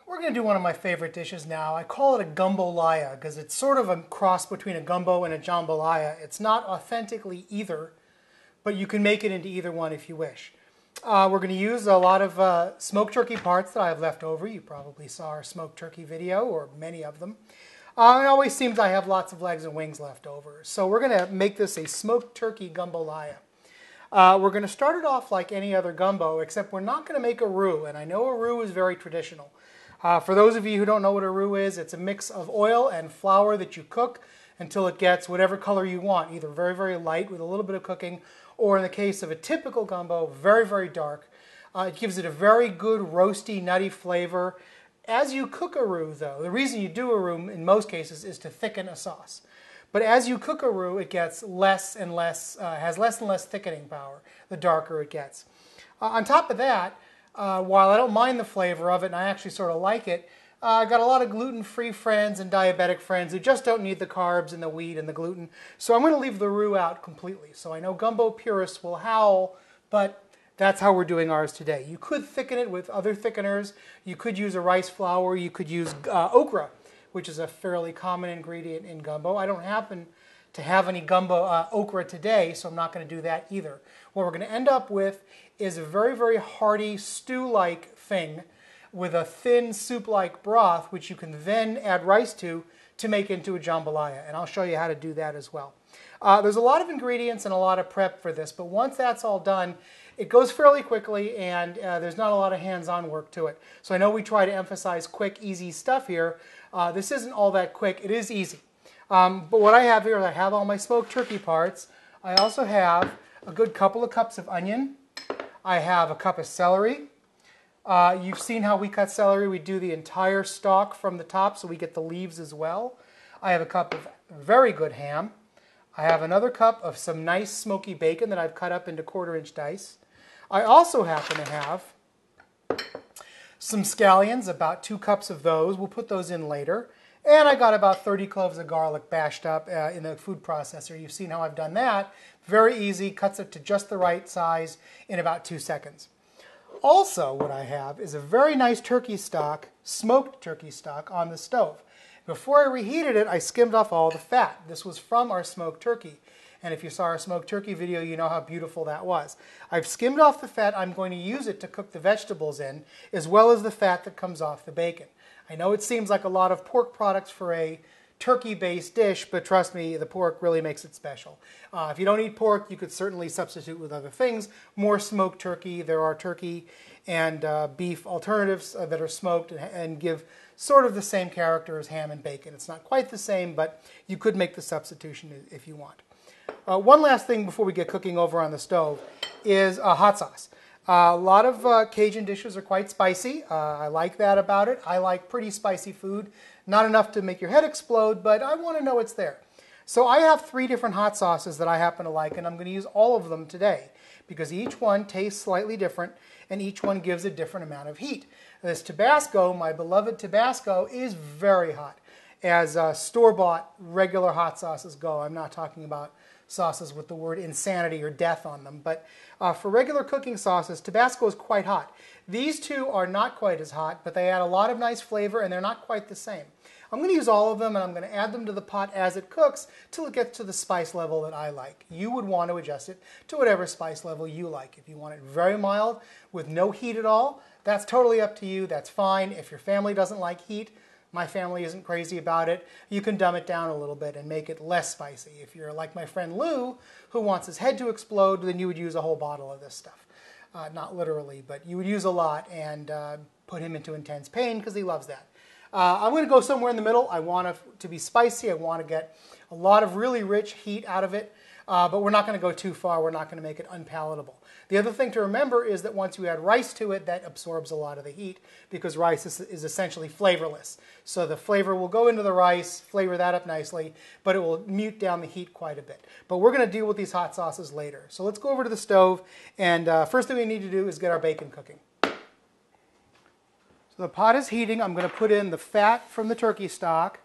We're going to do one of my favorite dishes now. I call it a Gumbo-Laya because it's sort of a cross between a gumbo and a jambalaya. It's not authentically either, but you can make it into either one if you wish. We're going to use a lot of smoked turkey parts that I have left over. You probably saw our smoked turkey video, or many of them. It always seems I have lots of legs and wings left over. So we're going to make this a smoked turkey Gumbo-Laya. We're going to start it off like any other gumbo, except we're not going to make a roux. And I know a roux is very traditional. For those of you who don't know what a roux is, it's a mix of oil and flour that you cook until it gets whatever color you want, either very, very light with a little bit of cooking, or in the case of a typical gumbo, very, very dark. It gives it a very good roasty, nutty flavor. As you cook a roux, though, the reason you do a roux in most cases is to thicken a sauce. But as you cook a roux, it gets less and less, has less and less thickening power, the darker it gets. On top of that, while I don't mind the flavor of it, and I actually sort of like it, I've got a lot of gluten-free friends and diabetic friends who just don't need the carbs and the wheat and the gluten. So I'm going to leave the roux out completely. So I know gumbo purists will howl, but that's how we're doing ours today. You could thicken it with other thickeners. You could use a rice flour. You could use okra, which is a fairly common ingredient in gumbo. I don't happen to have any gumbo okra today, so I'm not going to do that either. What we're going to end up with is a very, very hearty stew-like thing with a thin soup-like broth, which you can then add rice to make into a jambalaya. And I'll show you how to do that as well. There's a lot of ingredients and a lot of prep for this, but once that's all done, it goes fairly quickly, and there's not a lot of hands-on work to it. So I know we try to emphasize quick, easy stuff here. This isn't all that quick. It is easy. But what I have here is I have all my smoked turkey parts. I also have a good couple of cups of onion. I have a cup of celery. You've seen how we cut celery. We do the entire stalk from the top so we get the leaves as well. I have a cup of very good ham. I have another cup of some nice smoky bacon that I've cut up into quarter-inch dice. I also happen to have some scallions, about 2 cups of those. We'll put those in later. And I got about 30 cloves of garlic bashed up in the food processor. You've seen how I've done that. Very easy, cuts it to just the right size in about 2 seconds. Also, what I have is a very nice turkey stock, smoked turkey stock, on the stove. Before I reheated it, I skimmed off all the fat. This was from our smoked turkey. And if you saw our smoked turkey video, you know how beautiful that was. I've skimmed off the fat. I'm going to use it to cook the vegetables in, as well as the fat that comes off the bacon. I know it seems like a lot of pork products for a turkey-based dish, but trust me, the pork really makes it special. If you don't eat pork, you could certainly substitute with other things. More smoked turkey. There are turkey and beef alternatives that are smoked and give sort of the same character as ham and bacon. It's not quite the same, but you could make the substitution if you want. One last thing before we get cooking over on the stove is hot sauce. A lot of Cajun dishes are quite spicy. I like that about it. I like pretty spicy food. Not enough to make your head explode, but I want to know it's there. So I have 3 different hot sauces that I happen to like, and I'm going to use all of them today because each one tastes slightly different and each one gives a different amount of heat. This Tabasco, my beloved Tabasco, is very hot. As store-bought regular hot sauces go, I'm not talking about sauces with the word insanity or death on them, but for regular cooking sauces, Tabasco is quite hot. These 2 are not quite as hot, but they add a lot of nice flavor and they're not quite the same. I'm going to use all of them and I'm going to add them to the pot as it cooks till it gets to the spice level that I like. You would want to adjust it to whatever spice level you like. If you want it very mild with no heat at all, that's totally up to you. That's fine. If your family doesn't like heat, my family isn't crazy about it, you can dumb it down a little bit and make it less spicy. If you're like my friend Lou, who wants his head to explode, then you would use a whole bottle of this stuff. Not literally, but you would use a lot and put him into intense pain because he loves that. I'm going to go somewhere in the middle. I want it to be spicy. I want to get a lot of really rich heat out of it, but we're not going to go too far. We're not going to make it unpalatable. The other thing to remember is that once you add rice to it, that absorbs a lot of the heat because rice is essentially flavorless. So the flavor will go into the rice, flavor that up nicely, but it will mute down the heat quite a bit. But we're going to deal with these hot sauces later. So let's go over to the stove, and first thing we need to do is get our bacon cooking. So the pot is heating. I'm going to put in the fat from the turkey stock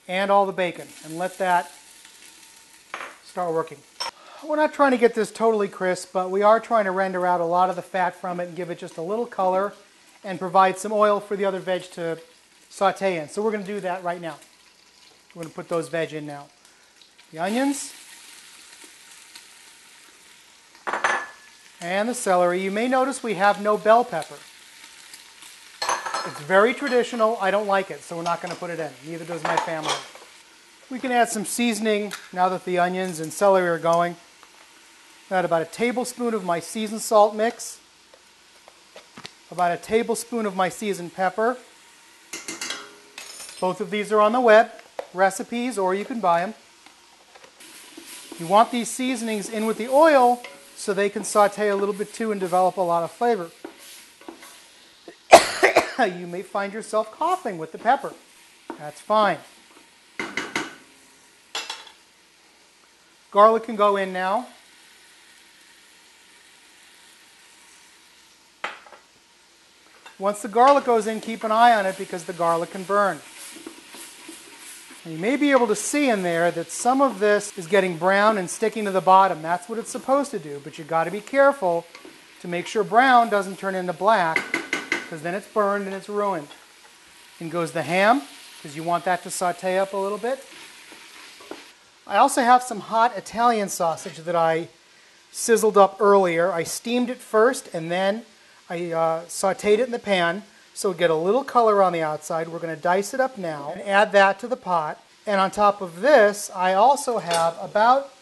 and all the bacon and let that start working. We're not trying to get this totally crisp, but we are trying to render out a lot of the fat from it and give it just a little color and provide some oil for the other veg to saute in. So we're going to do that right now. We're going to put those veg in now. The onions and the celery. You may notice we have no bell pepper. It's very traditional. I don't like it, so we're not going to put it in. Neither does my family. We can add some seasoning now that the onions and celery are going. Add about a tablespoon of my seasoned salt mix, about a tablespoon of my seasoned pepper. Both of these are on the web, recipes, or you can buy them. You want these seasonings in with the oil so they can saute a little bit too and develop a lot of flavor. You may find yourself coughing with the pepper. That's fine. Garlic can go in now. Once the garlic goes in, keep an eye on it because the garlic can burn. And you may be able to see in there that some of this is getting brown and sticking to the bottom. That's what it's supposed to do, but you've got to be careful to make sure brown doesn't turn into black, because then it's burned and it's ruined. In goes the ham, because you want that to saute up a little bit. I also have some hot Italian sausage that I sizzled up earlier. I steamed it first and then I sauteed it in the pan so it get a little color on the outside. We're going to dice it up now and add that to the pot. And on top of this, I also have about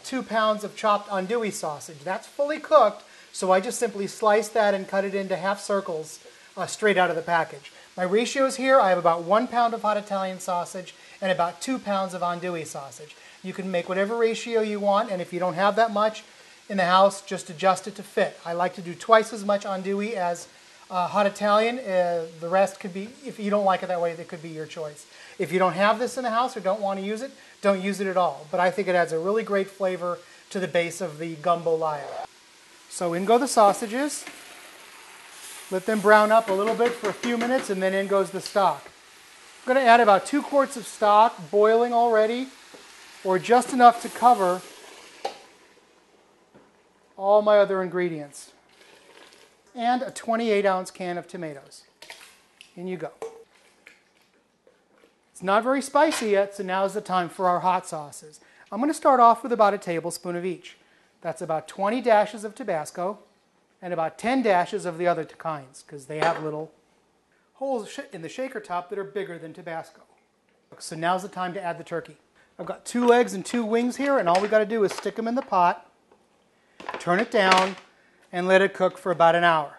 2 pounds of chopped andouille sausage. That's fully cooked, so I just simply slice that and cut it into half circles straight out of the package. My ratios here, I have about 1 pound of hot Italian sausage and about 2 pounds of andouille sausage. You can make whatever ratio you want, and if you don't have that much in the house, just adjust it to fit. I like to do twice as much andouille as hot Italian. The rest could be, if you don't like it that way, that could be your choice. If you don't have this in the house or don't want to use it, don't use it at all. But I think it adds a really great flavor to the base of the Gumbo-Laya. So in go the sausages. Let them brown up a little bit for a few minutes, and then in goes the stock. I'm going to add about 2 quarts of stock, boiling already, or just enough to cover all my other ingredients. And a 28-ounce can of tomatoes. In you go. It's not very spicy yet, so now's the time for our hot sauces. I'm going to start off with about a tablespoon of each. That's about 20 dashes of Tabasco and about 10 dashes of the other kinds, because they have little holes in the shaker top that are bigger than Tabasco. So now's the time to add the turkey. I've got 2 legs and 2 wings here, and all we got to do is stick them in the pot, turn it down, and let it cook for about an hour.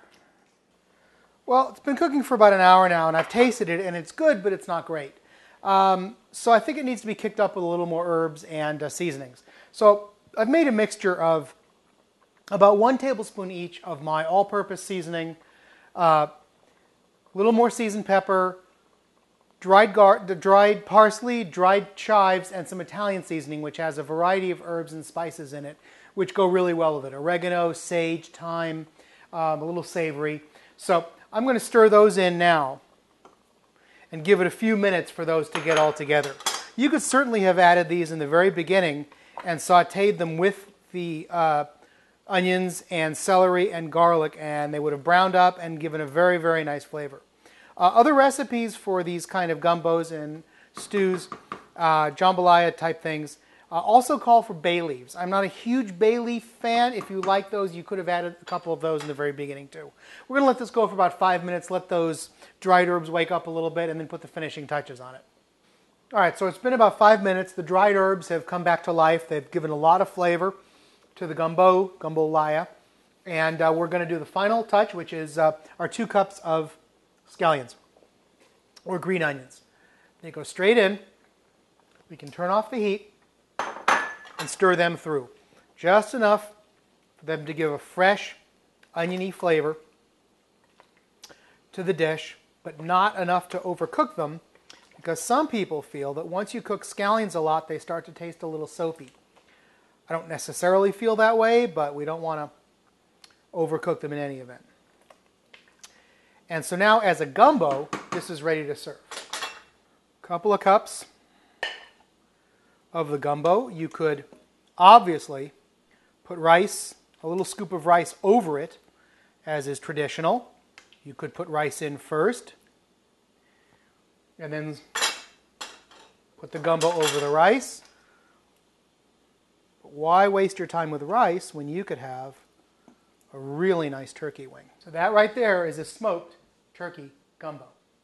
Well, it's been cooking for about an hour now, and I've tasted it, and it's good, but it's not great. So I think it needs to be kicked up with a little more herbs and seasonings. So I've made a mixture of about 1 tablespoon each of my all-purpose seasoning, a little more seasoned pepper, dried parsley, dried chives, and some Italian seasoning, which has a variety of herbs and spices in it, which go really well with it. Oregano, sage, thyme, a little savory. So I'm going to stir those in now and give it a few minutes for those to get all together. You could certainly have added these in the very beginning and sauteed them with the onions and celery and garlic, and they would have browned up and given a very, very nice flavor. Other recipes for these kind of gumbos and stews, jambalaya type things, also call for bay leaves. I'm not a huge bay leaf fan. If you like those, you could have added a couple of those in the very beginning too. We're going to let this go for about 5 minutes, let those dried herbs wake up a little bit, and then put the finishing touches on it. All right, so it's been about 5 minutes. The dried herbs have come back to life. They've given a lot of flavor to the Gumbo-Laya. And we're going to do the final touch, which is our 2 cups of scallions or green onions. They go straight in. We can turn off the heat and stir them through. Just enough for them to give a fresh, oniony flavor to the dish, but not enough to overcook them, because some people feel that once you cook scallions a lot, they start to taste a little soapy. I don't necessarily feel that way, but we don't want to overcook them in any event. And so now, as a gumbo, this is ready to serve. A couple of cups of the gumbo. You could obviously put rice, a little scoop of rice over it, as is traditional. You could put rice in first, and then put the gumbo over the rice. But why waste your time with rice when you could have a really nice turkey wing? So that right there is a smoked turkey gumbo.